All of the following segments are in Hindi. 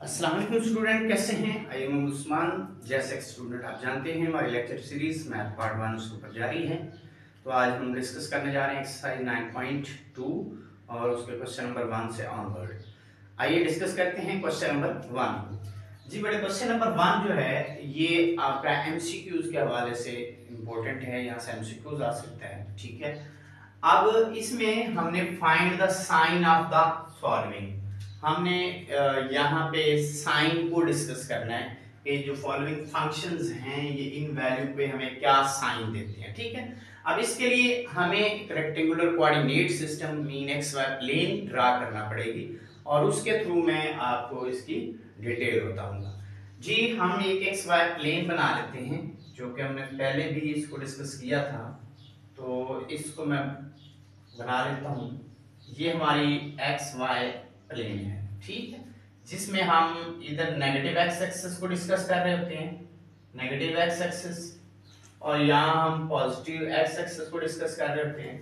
अस्सलाम वालेकुम स्टूडेंट, कैसे हैं? I am Usman. जैसे स्टूडेंट आप जानते हैं हमारी लेक्चर सीरीज मैथ पार्ट 1 उसके ऊपर जारी है। तो आज हम डिस्कस करने जा रहे हैं एक्सरसाइज 9.2 और उसके क्वेश्चन नंबर 1 से ऑनवर्ड। आइए डिस्कस करते हैं क्वेश्चन नंबर 1। जी बेटे, क्वेश्चन नंबर 1 जो है ये आपका एमसीक्यूज के हवाले से इंपॉर्टेंट है, यहाँ से एमसीक्यूज आ सकता है। ठीक है, अब इसमें हमने find the sign of the following, हमने यहाँ पे साइन को डिस्कस करना है कि जो फॉलोइंग फंक्शंस हैं ये इन वैल्यू पे हमें क्या साइन देते हैं। ठीक है, अब इसके लिए हमें एक rectangular coordinate system mean x y plane draw करना पड़ेगी और उसके थ्रू मैं आपको इसकी डिटेल बताऊंगा। जी, हम एक एक्स वाई प्लेन बना लेते हैं जो कि हमने पहले भी इसको डिस्कस किया था। तो इसको मैं बना लेता हूँ। ये हमारी एक्स वाई प्लेन है, ठीक है, जिसमें हम इधर नेगेटिव एक्स एक्सिस को डिस्कस कर रहे होते हैं, नेगेटिव एक्स एक्सिस, और यहाँ हम पॉजिटिव एक्स एक्सिस को डिस्कस कर रहे होते हैं,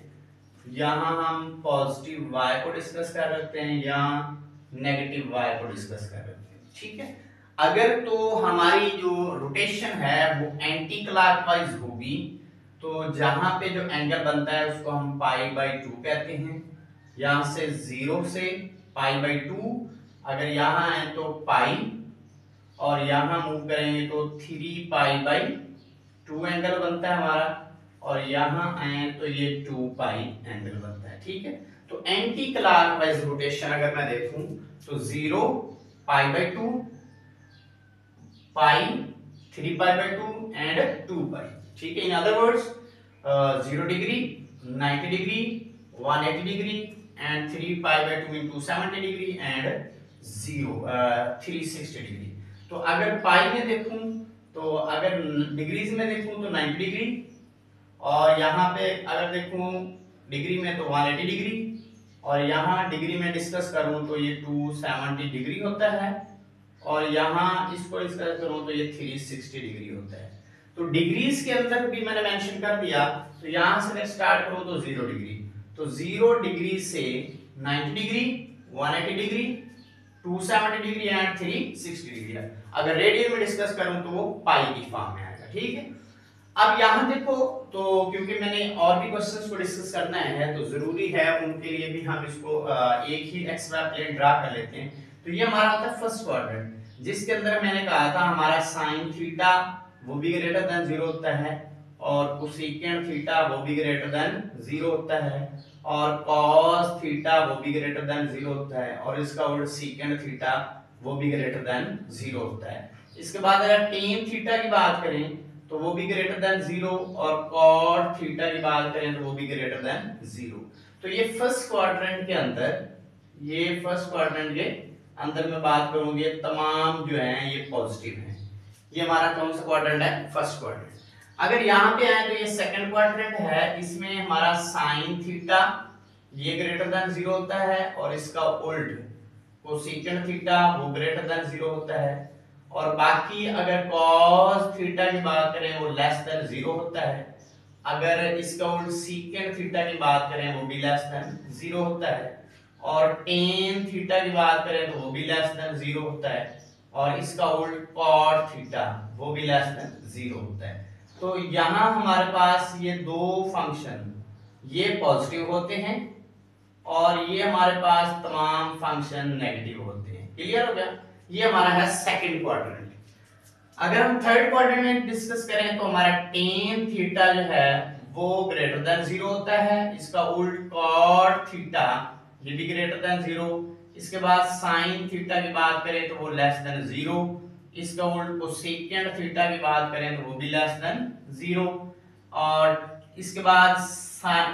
यहाँ हम पॉजिटिव वाई को डिस्कस कर रहे होते हैं, यहाँ नेगेटिव वाई को डिस्कस कर रहे होते हैं। ठीक है, अगर तो हमारी जो रोटेशन है वो एंटी क्लॉकवाइज होगी तो जहां पे जो एंगल बनता है उसको हम पाई बाई 2 कहते हैं। यहां से 0 से पाई बाई 2, अगर यहाँ है तो पाई, और यहाँ मूव करेंगे तो 3 पाई बाई 2 एंगल बनता है हमारा, और यहाँ आए तो ये 2 पाई एंगल बनता है। ठीक है, तो एंटी क्लॉकवाइज रोटेशन अगर मैं देखूं तो 0 pi by 2, pi, 3 pi by 2 and 2 पाई। ठीक है, in other words 0 degree, 90 degree, 180 degree and 3 pi by 2 into 70 degree and 360 degree. तो अगर पाई में देखूं तो अगर डिग्रीज में देखूं तो 90 डिग्री, और यहाँ पे अगर देखूं डिग्री में तो 180 डिग्री, और यहाँ डिग्री में डिस्कस करूं तो ये 270 डिग्री होता है, और यहाँ इसको डिस्कस करूं तो ये 360 डिग्री होता है। तो डिग्रीज के अंदर भी मैंने मेंशन कर दिया, तो यहां से मैं स्टार्ट करूं तो 0 डिग्री, तो 0 डिग्री से 90 degree, 180 degree, 270 degree and 360 degree. अगर रेडियन में डिस्कस करूं तो वो पाई की फॉर्म में आएगा। ठीक है, अब यहां देखो, तो क्योंकि मैंने और भी क्वेश्चंस को डिस्कस करना है तो जरूरी है उनके लिए भी हम इसको एक ही एक्स वाई प्लेन ड्रा कर लेते हैं। तो ये हमारा होता है फर्स्ट क्वाड्रेंट, जिसके अंदर मैंने कहा था हमारा साइन थीटा वो भी ग्रेटर देन 0 होता है, और कोसेकेंट थीटा वो भी ग्रेटर देन 0 होता है, और कॉस थीटा वो भी ग्रेटर देन 0 होता है, और इसका उल्टा सेकेंट थीटा वो भी ग्रेटर देन 0 होता है। इसके बाद अगर टेन थीटा की बात करें तो वो भी ग्रेटर देन 0, और कॉट थीटा की बात करें तो वो भी ग्रेटर देन 0। तो ये फर्स्ट क्वाड्रेंट के अंदर, ये फर्स्ट क्वाड्रेंट के अंदर में बात करूंगी तमाम जो है ये पॉजिटिव है। ये हमारा कौन सा क्वाड्रेंट है? First quadrant. अगर यहाँ पे आए तो ये सेकंड क्वाड्रेंट है, इसमें हमारा साइन थीटा ये ग्रेटर देन 0 होता है, और इसका उल्ट कोसेकेंट थीटा वो ग्रेटर देन 0 होता है, और बाकी अगर cos थीटा की बात करें वो लेस देन 0 होता है, अगर इसका उल्ट सेकेंट थीटा की बात करें वो भी लेस देन 0 होता है, और टेन थीटा की बात करें तो वो भी लेस देन 0 होता है, और इसका उल्ट cot थीटा वो भी लेस देन 0 होता है। तो यहाँ हमारे पास ये दो फंक्शन ये पॉजिटिव होते हैं, और ये हमारे पास तमाम फंक्शन नेगेटिव होते हैं। क्लियर हो गया? ये हमारा है सेकंड क्वाड्रेंट। अगर हम थर्ड क्वाड्रेंट में डिस्कस करें तो हमारा टेन थीटा जो है वो ग्रेटर देन 0 होता है, इसका उल्ट cot थीटा ये भी ग्रेटर देन 0, इसके बाद साइन थीटा की बात करें तो वो लेस देन 0, इसका उल्ट कोसेकेंट थीटा की बात करें तो वो भी लेस देन 0, और इसके बाद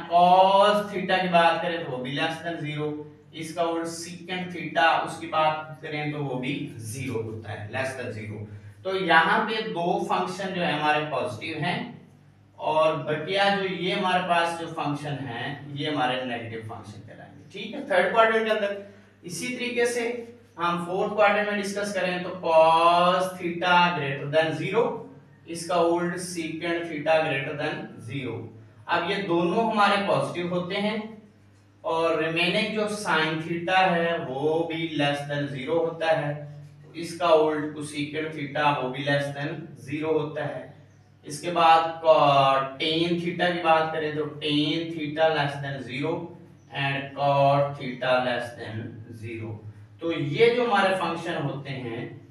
cos थीटा की बात करें तो वो भी लेस देन 0, इसका उल्ट सेकेंट थीटा उसकी बात करें तो वो भी 0 होता है, लेस देन 0। तो यहाँ पे दो फंक्शन जो है हमारे पॉजिटिव हैं, और बकिया जो ये हमारे पास जो फंक्शन है ये हमारे नेगेटिव फंक्शन कहलाएंगे। ठीक है, थर्ड क्वाड्रेंट के अंदर। इसी तरीके से हम फोर्थ क्वाड्रेंट में डिस्कस करें तो cos थीटा ग्रेटर देन 0, इसका उल्ट सेकेंट थीटा ग्रेटर देन 0। अब ये दोनों हमारे पॉजिटिव होते हैं, और रिमेनिंग जो साइन थीटा है वो भी लेस देन 0 होता है, इसका उल्ट कोसेकेंट थीटा वो भी लेस देन 0 होता है। इसके बाद टेन थीटा की बात करें तो tan theta less than 0 and cot theta less than 0। तो ये जो हमारे फंक्शन होते हैं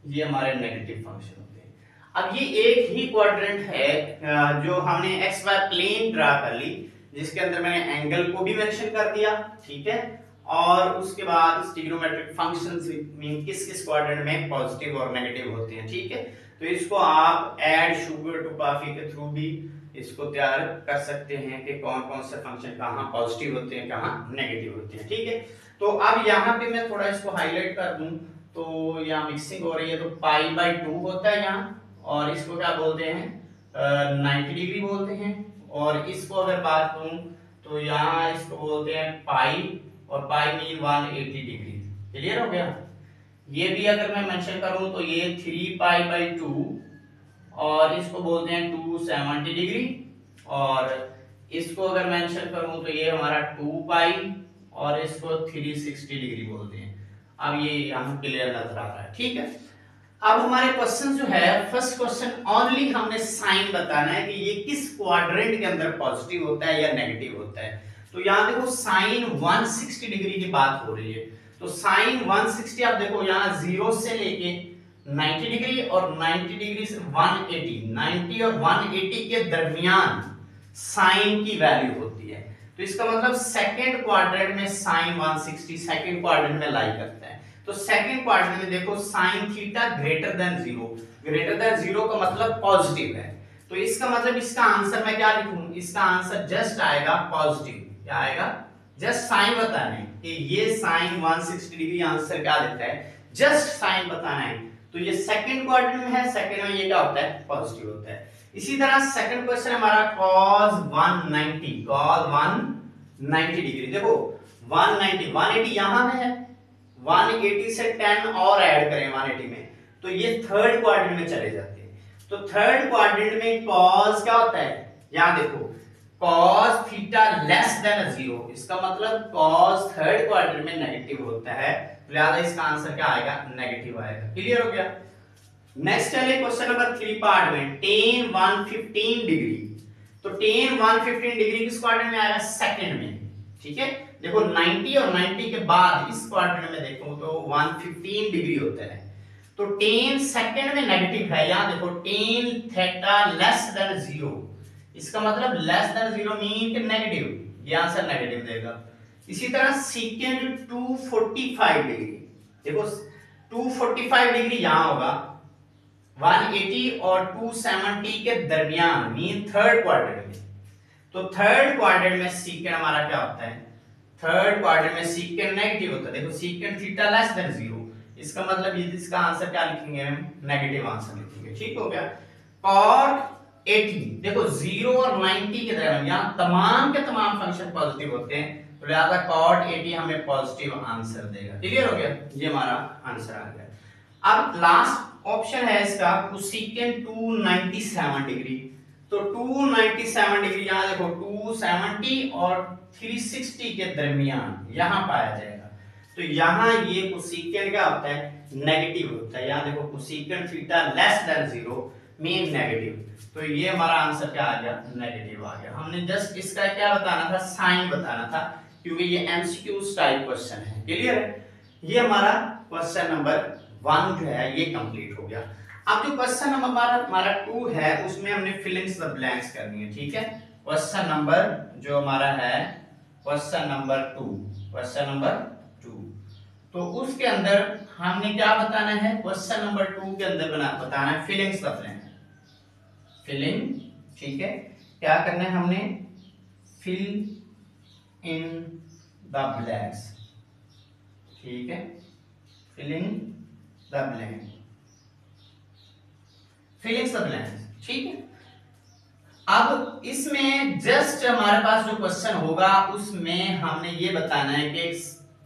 ये हमारे नेगेटिव फंक्शन होते हैं। अब ये एक ही क्वाड्रेंट है जो हमने एक्स वाई प्लेन ड्रा कर ली, जिसके अंदर मैंने एंगल को भी मेंशन कर दिया, ठीक है, और उसके बाद ट्रिग्नोमेट्रिक फंक्शंस मीन किस किस क्वाड्रेंट में पॉजिटिव और नेगेटिव होते हैं, ठीक है। तो इसको आप ऐड शुगर टू कॉफी के थ्रू भी इसको तैयार कर सकते हैं कि कौन कौन से फंक्शन कहाँ पॉजिटिव होते हैं कहाँ नेगेटिव होते हैं, ठीक है। तो अब यहाँ पे मैं थोड़ा इसको हाईलाइट कर दूं, तो यहाँ मिक्सिंग हो रही है, तो पाई बाई 2 होता है यहाँ, और इसको क्या बोलते हैं 90 डिग्री बोलते हैं। और इसको अगर बात करूं तो यहाँ इसको बोलते हैं पाई, और पाई मीन 180 डिग्री। क्लियर हो गया। ये भी अगर मैं मेंशन करूं तो ये 3 पाई बाई 2, और इसको बोलते हैं 270 डिग्री, और इसको अगर मेंशन करूं तो ये हमारा 2 पाई, और इसको 360 डिग्री बोलते हैं। अब ये यहाँ क्लियर नजर आ रहा है, ठीक है। अब हमारे क्वेश्चन जो है, फर्स्ट क्वेश्चन ओनली हमने साइन बताना है कि ये किस क्वाड्रेंट के अंदर पॉजिटिव होता है या नेगेटिव होता है। तो यहाँ देखो साइन 160 डिग्री की बात हो रही है, तो साइन 160 आप देखो यहाँ 0 से लेके 90 डिग्री और 90 डिग्री से 180, 90 और 180 के दरमियान साइन की वैल्यू होती है। तो इसका मतलब सेकंड क्वाड्रेंट में साइन 160 सेकंड क्वाड्रेंट में लाई करता है। तो सेकंड क्वाड्रेंट में देखो sine theta greater than 0, greater than 0 का मतलब पॉजिटिव है। तो इसका मतलब इसका आंसर मैं क्या लिखूं, इसका आंसर जस्ट आएगा पॉजिटिव। क्या आएगा, जस्ट साइन बताना है कि ये साइन 160 डिग्री आंसर क्या देता है, जस्ट साइन बताना है। तो ये सेकंड क्वाड्रेंट में है, सेकंड में ये क्या होता है पॉजिटिव होता है। इसी तरह सेकंड क्वेश्चन हमारा cos 190, cos 190 डिग्री। देखो 180 यहां में है, 180 से 10 और ऐड करें 180 में, तो ये थर्ड क्वाड्रेंट में चले जाते हैं। तो थर्ड क्वाड्रेंट में cos क्या होता है, यहां देखो cos थीटा लेस देन 0, इसका मतलब cos थर्ड क्वाड्रेंट में नेगेटिव होता है, लिहाजा इसका आंसर क्या आएगा, नेगेटिव आएगा। क्लियर हो गया। नेक्स्ट चले क्वेश्चन नंबर 3 पार्ट में, tan 115 डिग्री। तो tan 115 डिग्री किस क्वाड्रेंट में आएगा, सेकंड में, ठीक है। देखो 90 और 90 के बाद इस क्वाड्रेंट में देखो तो 115 डिग्री होता है। तो tan सेकंड में नेगेटिव है, यहां देखो tan थीटा लेस देन 0, इसका मतलब लेस देन 0 मीन कि नेगेटिव, ये आंसर नेगेटिव देगा। इसी तरह सेकंड 245 डिग्री, देखो 245 डिग्री यहां होगा, 180 और 270 के दरमियान मीन थर्ड क्वाड्रेंट में। तो थर्ड क्वाड्रेंट में सेकंड हमारा क्या होता है, थर्ड क्वाड्रेंट में सेकंड नेगेटिव होता है। देखो सेकंड थीटा लेस देन 0, इसका मतलब ये इसका आंसर क्या लिखेंगे हम, नेगेटिव आंसर लिखेंगे, ठीक हो गया। cot 80, देखो 0 और 90 के दरमियान यहां तमाम के तमाम फंक्शन पॉजिटिव होते हैं, तो लिहाजा cot 80 हमें पॉजिटिव आंसर देगा। क्लियर हो गया, ये हमारा आंसर आ गया। अब लास्ट ऑप्शन है इसका कोसेकेंट 297 डिग्री। तो 297 डिग्री यहां देखो 270 और 360 के दरमियान यहां पाया जाएगा। तो यहां ये कोसेकेंट क्या होता है, नेगेटिव होता है। यहां देखो cosecant theta less than 0 mean negative, तो ये हमारा आंसर क्या आ गया, नेगेटिव आ गया। हमने जस्ट इसका क्या बताना था, साइन बताना था, क्योंकि ये एमसीक्यू स्टाइल क्वेश्चन है। क्लियर है, ये हमारा क्वेश्चन नंबर 1 जो है ये कंप्लीट हो गया। अब जो क्वेश्चन नंबर हमारा 2 है उसमें हमने फिलिंग्स द ब्लैंक्स करनी है, ठीक है। क्वेश्चन नंबर जो हमारा है क्वेश्चन नंबर 2, क्वेश्चन नंबर 2, तो उसके अंदर हमने क्या बताना है, क्वेश्चन नंबर 2 के अंदर बताना है फिलिंग्स द ब्लैंक, फिलिंग, ठीक है। क्या करना है हमने, फिल इन द ब्लैंक्स, ठीक है, filling the blank, fillings the blanks, ठीक है। अब इसमें जस्ट हमारे पास जो क्वेश्चन होगा उसमें हमने ये बताना है कि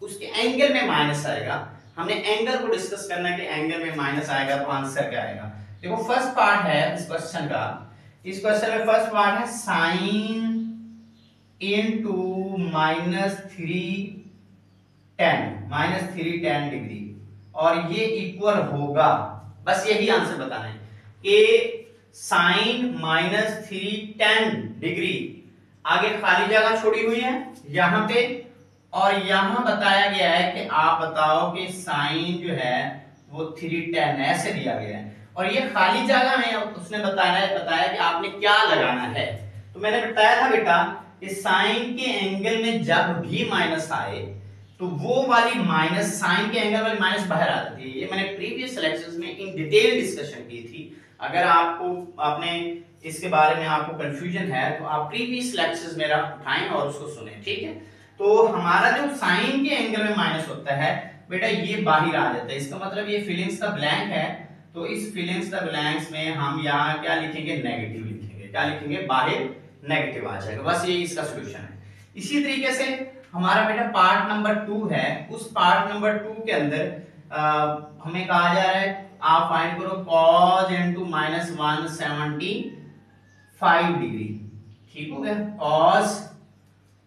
उसके एंगल में माइनस आएगा, हमने एंगल को डिस्कस करना है कि एंगल में माइनस आएगा तो आंसर क्या आएगा। देखो फर्स्ट पार्ट है इस क्वेश्चन का, इस क्वेश्चन में फर्स्ट पार्ट है साइन इनटू -310 डिग्री, और ये इक्वल होगा, बस यही आंसर बताना है कि साइन -310 डिग्री, आगे खाली जगह छोड़ी हुई है यहां पे, और यहां बताया गया है कि आप बताओ कि साइन जो है वो 310 ऐसे दिया गया है, और ये खाली जगह में उसने बताया कि आपने क्या लगाना है। तो मैंने बताया था बेटा कि साइन के एंगल में जब भी माइनस आए तो वो वाली माइनस, साइन के एंगल वाली माइनस बाहर आती है। ये मैंने प्रीवियस लेक्चर्स में इन डिटेल डिस्कशन की थी। अगर आपको आपने इसके बारे में आपको कंफ्यूजन है तो आप प्रीवियस लेक्चर्स मेरा उठाएं और उसको सुने, ठीक है। तो हमारा जो साइन के एंगल में माइनस होता है बेटा ये बाहर आ जाता है, इसका मतलब ये फिलिंग्स का ब्लैंक है, तो इस फिलिंग्स का ब्लैंक्स में हम यहाँ क्या लिखेंगे, नेगेटिव लिखेंगे। क्या लिखेंगे, बाहर नेगेटिव आ जाएगा, बस ये इसका सॉल्यूशन है। इसी तरीके से हमारा बेटा पार्ट नंबर 2 है, उस पार्ट नंबर 2 के अंदर हमें कहा जा रहा है आप फाइंड करो cos into -175 डिग्री, ठीक हो गया, cos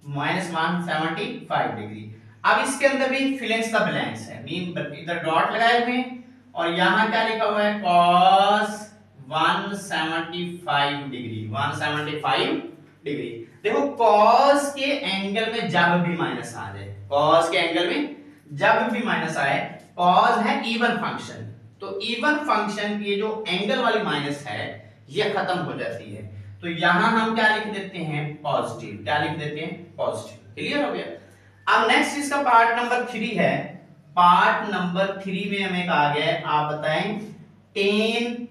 -175 डिग्री। अब इसके अंदर भी फिलिंग्स का ब्लैंक्स है, मीन इधर डॉट लगाए हुए हैं और यहां क्या लिखा हुआ है, cos 175 डिग्री, 175 डिग्री। देखो cos के एंगल में जब भी माइनस आ जाए, cos के एंगल में जब भी माइनस आए, cos है इवन फंक्शन, तो इवन फंक्शन की जो एंगल वाली माइनस है ये खत्म हो जाती है, तो यहां हम क्या लिख देते हैं, पॉजिटिव। क्या लिख देते हैं, पॉजिटिव। क्लियर हो गया। अब नेक्स्ट इसका पार्ट नंबर 3 है। पार्ट नंबर 3 में हमें कहा गया है आप बताएं 10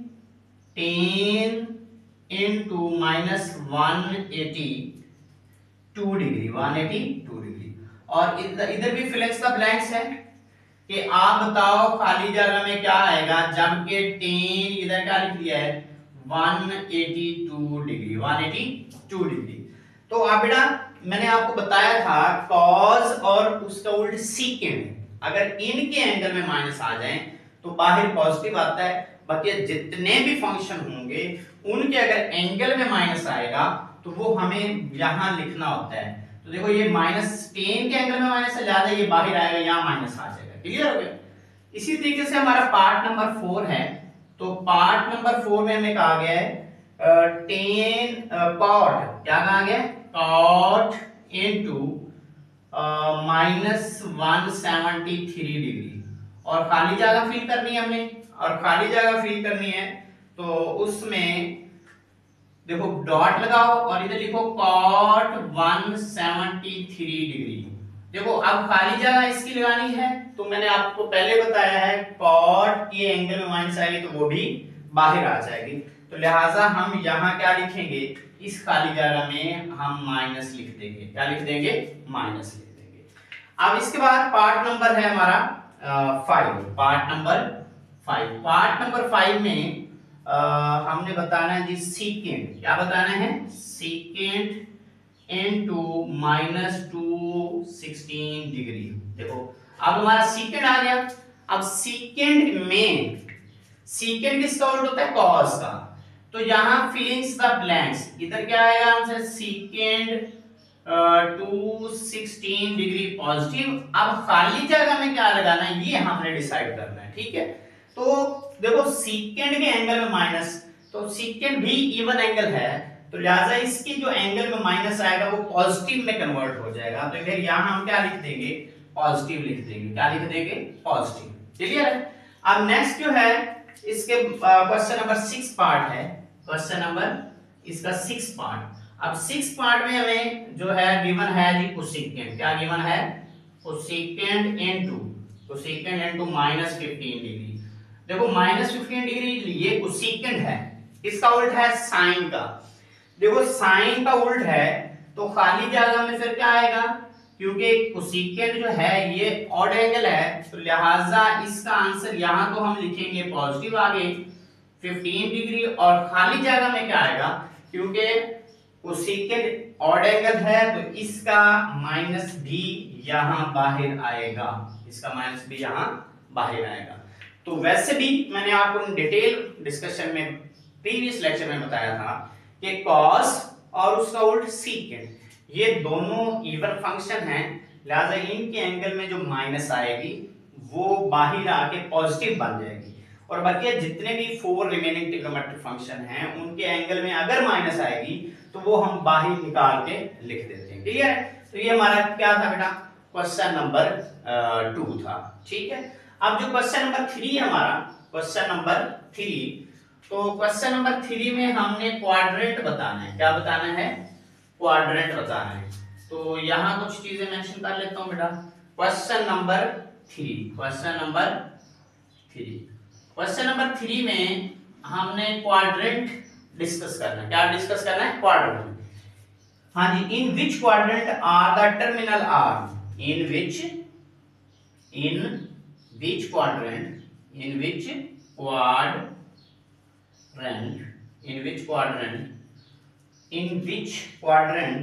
into -182 डिग्री, 182 डिग्री, और इधर भी फिलिंग्स का ब्लैंक्स है कि आप बताओ खाली जगह में क्या आएगा, जबकि 10 इधर क्या लिख दिया है 182 डिग्री, 182 डिग्री। तो आप बेटा मैंने आपको बताया था cos और उसका उल्ट सीकेंड, अगर इनके एंगल में माइनस आ जाए तो बाहर पॉजिटिव आता है, बाकी जितने भी फंक्शन होंगे उनके अगर एंगल में माइनस आएगा तो वो हमें यहां लिखना होता है। तो देखो ये -10 के एंगल में माइनस है, ज्यादा ये बाहर आएगा, यहां माइनस आ जाएगा। क्लियर हो गया। इसी तरीके से हमारा पार्ट नंबर 4 है, तो पार्ट नंबर 4 में हमें कहा गया है 10 cot, क्या कहा गया, cot into -173 डिग्री, और खाली जगह फिल करनी है हमने, और खाली जगह फिल करनी है तो उसमें देखो डॉट लगाओ और इधर लिखो cot 173 डिग्री। देखो अब खाली जगह इसकी लगानी है, तो मैंने आपको पहले बताया है cot के एंगल में माइनस आएगी तो वो भी बाहर आ जाएगी, तो लिहाजा हम यहाँ क्या लिखेंगे, इस खाली जगह में हम माइनस लिख देंगे। क्या लिख देंगे, माइनस लिख देंगे। अब इसके बाद पार्ट नंबर है हमारा 5, पार्ट नंबर 5। पार्ट नंबर 5 में हमने बताना है जी सीकेंड। क्या बताना है, सीकेंड इनटू -216 डिग्री। देखो अब हमारा सीकेंड आ गया। अब सीकेंड में, सीकेंड किसका उल्ट होता है, कॉस का, तो यहां फिलिंग्स द ब्लैंक्स, इधर क्या आएगा आंसर, सीकेंड 216 डिग्री पॉजिटिव। अब खाली जगह में क्या लगाना है ये हमने डिसाइड करना है, ठीक है। तो देखो सीकेंड के एंगल में माइनस, तो सीकेंड भी इवन एंगल है, तो लिहाजा इसकी जो एंगल में माइनस आएगा वो पॉजिटिव में कन्वर्ट हो जाएगा, तो फिर यहां हम क्या लिख देंगे, पॉजिटिव लिख देंगे। क्या लिख देंगे, पॉजिटिव। क्लियर है। अब नेक्स्ट जो है इसके क्वेश्चन नंबर 6 पार्ट है, क्वेश्चन नंबर इसका 6 पार्ट। अब 6 पार्ट में हमें जो है गिवन है जी कोसेकेंड। क्या गिवन है, कोसेकेंड इनटू -15 डिग्री। देखो -15 डिग्री ये कोसेकेंड है, इसका उल्ट है साइन का। देखो साइन का उल्ट है तो खाली जगह में फिर क्या आएगा, क्योंकि कोसेकेंड जो है ये ऑड एंगल है, तो लिहाजा इसका आंसर यहां तो हम लिखेंगे पॉजिटिव आगे 15 डिग्री, और खाली जगह में क्या आएगा, क्योंकि कोसेकेंड ऑड एंगल है तो इसका माइनस भी यहां बाहर आएगा, इसका माइनस भी यहां बाहर आएगा। तो वैसे भी मैंने आपको डिटेल डिस्कशन में प्रीवियस लेक्चर में बताया था कि कॉस और उसका उल्ट सीकेंड ये दोनों इवन फंक्शन हैं, लिहाजा इनके एंगल में जो माइनस आएगी वो बाहर आके पॉजिटिव बन जाएगी, और बाकी जितने भी 4 रिमेनिंग ट्रिग्नोमेट्रिक फंक्शन हैं उनके एंगल में अगर माइनस आएगी तो वो हम बाहर निकाल के लिख देते हैं। क्लियर है? तो ये हमारा क्या था बेटा, क्वेश्चन नंबर 2 था। ठीक है, अब जो क्वेश्चन नंबर 3 है हमारा, क्वेश्चन नंबर 3, तो क्वेश्चन नंबर 3 में हमने क्वाड्रेंट बताना है। क्या बताना है? क्वाड्रेंट बताना है। तो यहाँ कुछ चीजें मेंशन कर लेता हूँ बेटा। Question number 3, question number 3, question number 3 में हमने क्वाड्रेंट डिस्कस करना है। क्या डिस्कस करना है? क्वाड्रेंट। हाँ जी, in which quadrant are the terminal arm, in which quadrant, in which quadrant,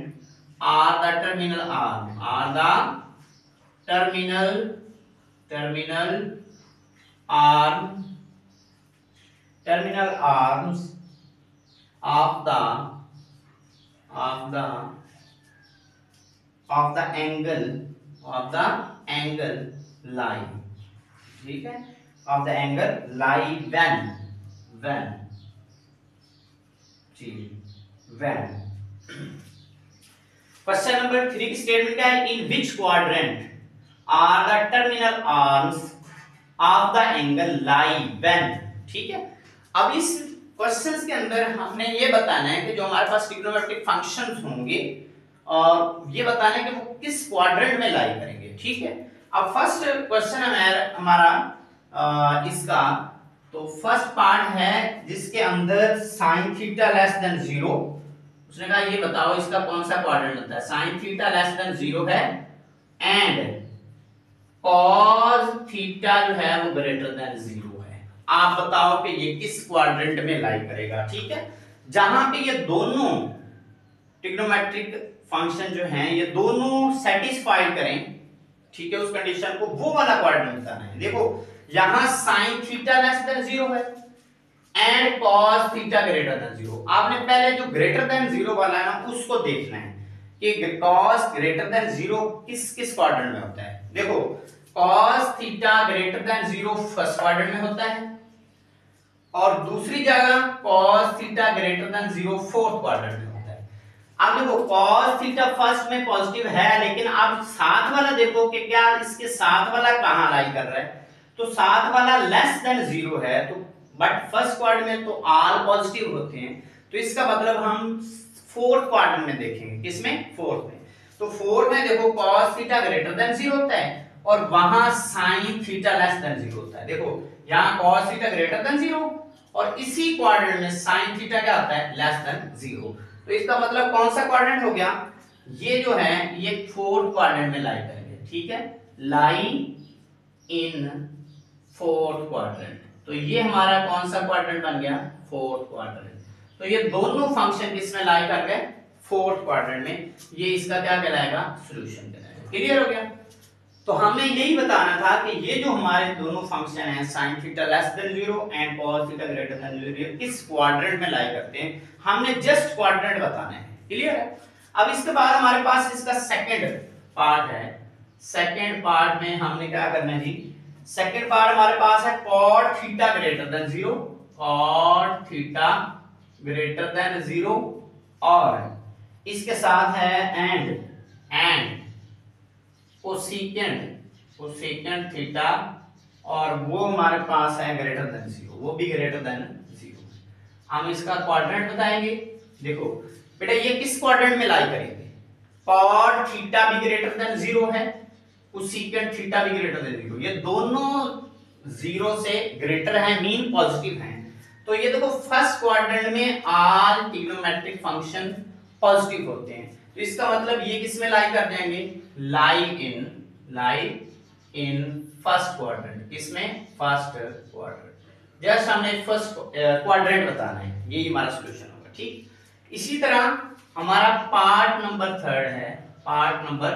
are the terminal arm, are the terminal arms of the angle lie, ठीक है, of the angle lie when question number 3 की स्टेटमेंट क्या है? In which quadrant are the terminal arms of the angle lie when. ठीक है, अब इस क्वेश्चंस के अंदर हमने ये बताना है कि जो हमारे पास ट्रिग्नोमेट्रिक फंक्शंस होंगे और ये बताना है कि वो किस क्वाड्रेंट में लाई करेंगे। ठीक है, अब फर्स्ट क्वेश्चन है हमारा इसका, तो फर्स्ट पार्ट है जिसके अंदर साइन थीटा लेस देन 0, उसने कहा ये बताओ इसका कौन सा क्वाड्रेंट होता है। साइन थीटा लेस देन 0 है एंड कॉस थीटा जो है वो ग्रेटर देन 0 है। आप बताओ कि ये किस क्वाड्रेंट में लाई करेगा। ठीक है, जहां पे ये दोनों ट्रिग्नोमेट्रिक फंक्शन जो हैं ये दोनों सेटिस्फाई करें, ठीक है, उस कंडीशन को, वो वाला क्वाड्रेंट बताना है। देखो यहां साइन थीटा लेस देन 0 है and cos theta greater than 0। आपने पहले जो ग्रेटर देन 0 वाला है ना उसको देखना है कि कॉस ग्रेटर देन 0 किस किस क्वाड्रेंट में होता है। देखो cos theta greater than 0 first quadrant में होता है और दूसरी जगह cos theta greater than 0 fourth quadrant में होता है। अब देखो कॉस थीटा फर्स्ट में पॉजिटिव है, लेकिन अब साथ वाला देखो कि क्या इसके साथ वाला कहां लाई कर रहा है, तो साथ वाला लेस देन 0 है, तो बट फर्स्ट क्वाड्रेंट में तो ऑल पॉजिटिव होते हैं, तो इसका मतलब हम फोर्थ क्वाड्रेंट में देखेंगे। किसमें? फोर्थ में। तो फोर्थ में देखो cos थीटा ग्रेटर देन 0 होता है और वहां sin थीटा लेस देन 0 होता है। देखो यहां cos थीटा ग्रेटर देन 0 और इसी क्वाड्रेंट में sin थीटा क्या होता है? Less than 0। तो इसका मतलब कौन सा क्वाड्रेंट हो गया? ये जो है ये फोर्थ क्वाड्रेंट में लाई करेंगे। ठीक है, लाई इन फोर्थ क्वाड्रेंट। तो ये हमारा कौन सा क्वाड्रेंट बन गया? Fourth quadrant. तो ये दोनों फंक्शन किसमें लाई कर गए? फोर्थ क्वाड्रेंट में। ये इसका क्या कहलाएगा? सॉल्यूशन कहलाएगा। क्लियर हो गया? तो हमें यही बताना था कि ये जो हमारे दोनों फंक्शन हैं sin theta less than 0 and cos theta greater than 0 किस क्वाड्रेंट में लाई करते हैं, हमने जस्ट क्वाड्रेंट बताना है। क्लियर है? अब इसके बाद हमारे पास इसका सेकंड पार्ट है। सेकंड पार्ट में हमने क्या करना है जी? सेकंड पार्ट हमारे पास है cot theta greater than 0, cot theta greater than 0 और इसके साथ है एंड कोसेकेंट थीटा और वो हमारे पास है ग्रेटर देन 0, वो भी ग्रेटर देन 0। हम इसका क्वाड्रेंट बताएंगे। देखो बेटा ये किस क्वाड्रेंट में लाई करेंगे? cot थीटा भी ग्रेटर देन 0 है, कोसेकेंट थीटा भी ग्रेटर देन 0, ये दोनों 0 से ग्रेटर है, मीन पॉजिटिव है। तो ये देखो फर्स्ट क्वाड्रेंट में ऑल ट्रिग्नोमेट्रिक फंक्शन पॉजिटिव होते हैं, तो इसका मतलब ये किस में लाई कर जाएंगे? लाई इन फर्स्ट क्वाड्रेंट। किसमें? First quadrant. जस्ट हमने फर्स्ट क्वाड्रेंट बताना है, यही हमारा सॉल्यूशन होगा। ठीक, इसी तरह हमारा पार्ट नंबर 3 है। पार्ट नंबर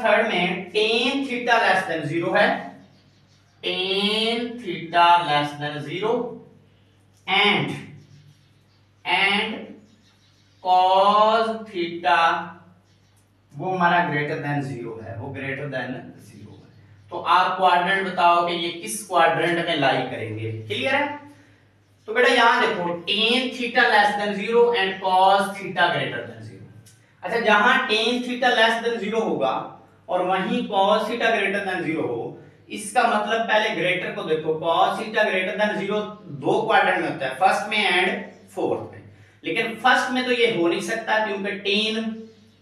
थर्ड में tan थीटा लेस देन 0 है, tan theta less than 0 and cos theta वो हमारा ग्रेटर देन 0 है, वो ग्रेटर देन 0 है। तो आप क्वाड्रेंट बताओ कि ये किस क्वाड्रेंट में लाई करेंगे। क्लियर है? तो बेटा यहां देखो tan theta less than 0 and cos theta greater than 0। अच्छा, जहां tan थीटा लेस देन 0 होगा और वहीं cos थीटा ग्रेटर देन 0 हो, इसका मतलब पहले ग्रेटर को देखो, cos थीटा ग्रेटर देन 0 दो क्वाड्रेंट में होता है, फर्स्ट में एंड फोर्थ में। लेकिन फर्स्ट में तो ये हो नहीं सकता क्योंकि tan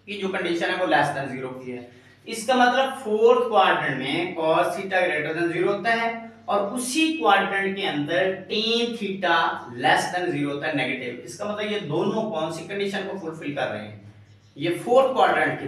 की जो कंडीशन है वो लेस देन 0 की है। इसका मतलब फोर्थ क्वाड्रेंट में cos थीटा ग्रेटर देन 0 होता है और उसी क्वाड्रेंट के अंदर tan थीटा लेस देन 0 होता है, नेगेटिव। इसका मतलब ये दोनों कौन सी कंडीशन को फुलफिल कर रहे हैं? ये फोर्थ क्वाड्रेंट की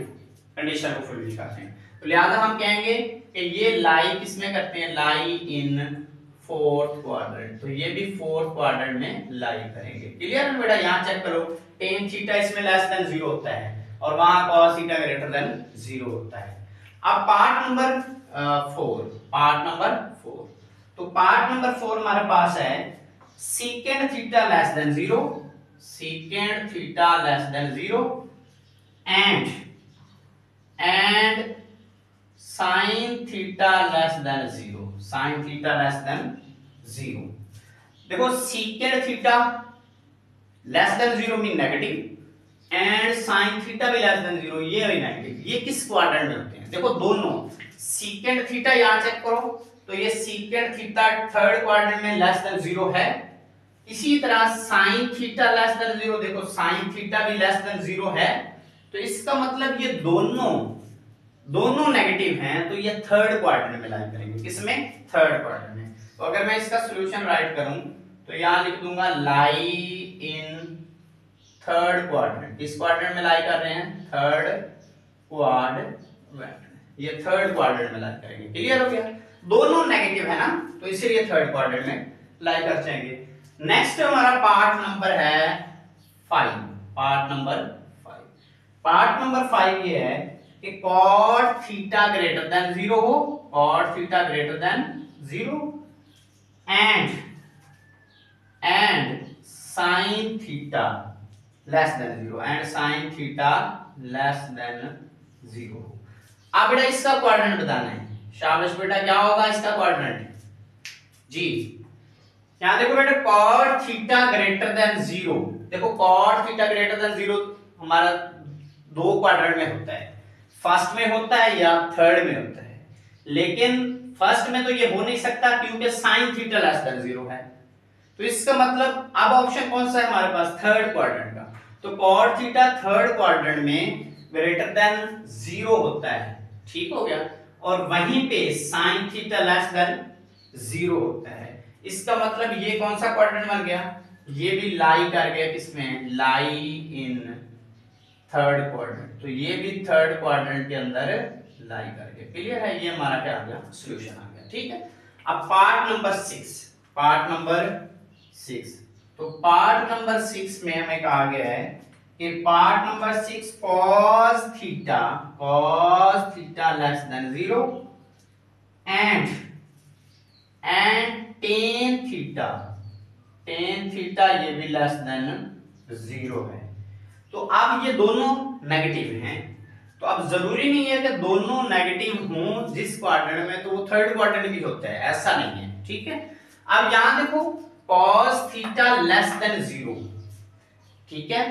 कंडीशन को फुलफिल करते हैं। तो लिहाजा हम कहेंगे कि ये लाई किसमें करते हैं? लाई इन फोर्थ क्वाड्रेंट। तो ये भी फोर्थ क्वाड्रेंट में लाई करेंगे। क्लियर है बेटा? यहां चेक करो, tan थीटा इसमें लेस देन 0 होता है और वहां cos थीटा ग्रेटर देन 0 होता है। अब पार्ट नंबर 4, पार्ट नंबर 4। तो पार्ट नंबर 4 हमारे पास है secant theta less than 0, secant theta less than 0 and sin theta less than 0, sin theta less than 0। देखो secant theta less than 0 mean negative and sin theta भी लेस देन 0, ये भी नेगेटिव। ये किस क्वाड्रेंट में होते हैं? देखो दोनों secant थीटा यहां चेक करो, तो ये secant थीटा थर्ड क्वाड्रेंट में लेस देन 0 है। इसी तरह sin थीटा लेस देन 0, देखो sin थीटा भी लेस देन 0 है। तो इसका मतलब ये दोनों नेगेटिव हैं, तो ये थर्ड क्वाड्रेंट में लाई करेंगे। किसमें? थर्ड क्वाड्रेंट में। तो अगर मैं इसका सॉल्यूशन राइट करूं तो यहां लिख दूंगा लाई इन थर्ड क्वाड्रेंट। किस क्वाड्रेंट में लाई कर रहे हैं? Third quadrant. ये थर्ड क्वाड्रेंट में लाई करेंगे। क्लियर हो गया? दोनों नेगेटिव है ना, तो इसीलिए थर्ड क्वाड्रेंट में लाई कर जाएंगे। नेक्स्ट हमारा पार्ट नंबर है 5। पार्ट नंबर 5, पार्ट नंबर 5 ये है कि cot थीटा ग्रेटर देन 0 हो, cot theta greater than 0 and sin theta less than 0 and sin theta less than 0। अब बेटा इसका क्वाड्रेंट बताना है। शाबाश बेटा, क्या होगा इसका क्वाड्रेंट? जी यहां देखो बेटा, cot थीटा ग्रेटर देन 0। देखो cot थीटा ग्रेटर देन 0 हमारा दो क्वाड्रेंट में होता है, फर्स्ट में होता है या थर्ड में होता है। लेकिन फर्स्ट में तो ये हो नहीं सकता क्योंकि sin थीटा लेस देन 0 है। तो इसका मतलब अब ऑप्शन कौन सा है हमारे पास? थर्ड क्वाड्रेंट का। तो cot थीटा थर्ड क्वाड्रेंट में ग्रेटर देन 0 होता है, ठीक हो गया, और वहीं पे sin थीटा लेस देन 0 होता है। इसका मतलब ये कौन सा क्वाड्रेंट बन गया? ये भी लाई कर गया किसमें? लाई इन थर्ड क्वाड्रेंट। तो ये भी थर्ड क्वाड्रेंट के अंदर लाई कर गया। क्लियर है? ये हमारा क्या आ गया? सॉल्यूशन आ गया। ठीक है। अब पार्ट नंबर 6, पार्ट नंबर 6। तो पार्ट नंबर 6 में हमें कहा गया है कि part number 6 cos theta less than 0 and tan theta ये भी लेस देन 0 है। तो अब ये दोनों नेगेटिव हैं, तो अब जरूरी नहीं है कि दोनों नेगेटिव हों जिस क्वाड्रेंट में, तो वो थर्ड क्वाड्रेंट भी होता है, ऐसा नहीं है। ठीक है। अब यहां देखो cos थीटा लेस देन 0, ठीक है,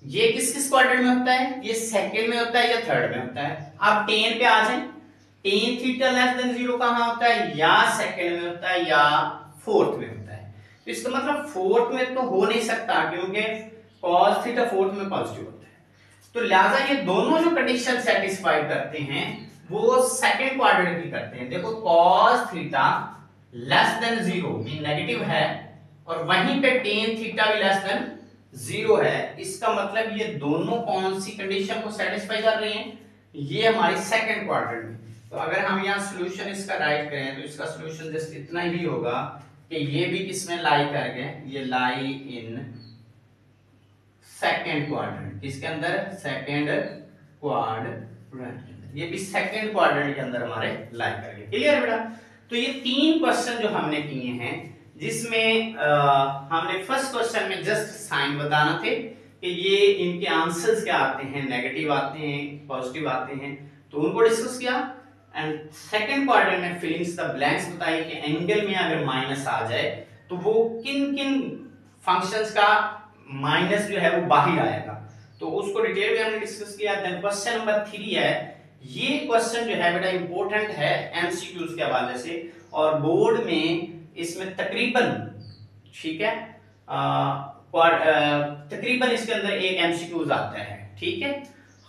ये किस किस क्वाड्रेंट में होता है? ये सेकंड में होता है या थर्ड में होता है? अब tan पे आ जाए, tan थीटा लेस देन 0 कहां होता है? या सेकंड में होता है या फोर्थ में होता है। तो इसका मतलब फोर्थ में तो हो नहीं सकता क्योंकि cos थीटा फोर्थ में पॉजिटिव होता है। तो लिहाजा ये दोनों जो कंडीशन सेटिस्फाई करते हैं वो सेकंड क्वाड्रेंट की करते हैं। देखो cos theta less than 0 mean negative है और वहीं पे tan थीटा भी लेस देन 0 है। इसका मतलब ये दोनों कौन सी कंडीशन को सेटिस्फाई कर रहे हैं? ये हमारी सेकंड क्वाड्रेंट में। तो अगर हम यहाँ सॉल्यूशन इसका राइट करें तो इसका सॉल्यूशन जस्ट इतना ही होगा कि ये भी किसमें लाई कर गए? ये लाई इन सेकंड क्वाड्रेंट। किसके अंदर? Second quadrant. ये भी सेकंड क्वाड्रेंट के अंदर हमारे लाई कर गए। क्लियर बेटा? तो ये तीन क्वेश्चन जो हमने किए हैं, जिसमें हमने फर्स्ट क्वेश्चन में जस्ट साइन बताना थे कि ये इनके आंसर्स क्या आते हैं, नेगेटिव आते हैं, पॉजिटिव आते हैं, तो उनको डिस्कस किया। एंड सेकंड क्वाड्रेंट में फिलिंग्स द ब्लैंक्स बताइए कि एंगल में अगर माइनस आ जाए तो वो किन किन फंक्शंस का माइनस जो है वो बाहर आएगा, तो उसको डिटेल में हमने डिस्कस किया। देन क्वेश्चन नंबर 3 है, ये क्वेश्चन जो है बेटा इंपॉर्टेंट है एमसीक्यूज के हवाले से, और बोर्ड में इसमें तकरीबन, ठीक है, तकरीबन इसके अंदर एक एमसीक्यूज आता है, ठीक है,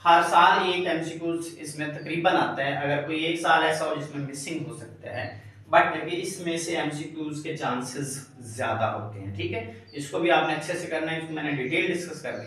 हर साल एक एमसीक्यूज इसमें तकरीबन आता है, अगर कोई एक साल ऐसा हो जिसमें मिसिंग हो सकता है, बट इसमें से एमसीक्यूज के चांसेस ज्यादा होते हैं, ठीक है। इसको भी आपने अच्छे से करना है, इसको मैंने डिटेल डिस्कस कर दिया।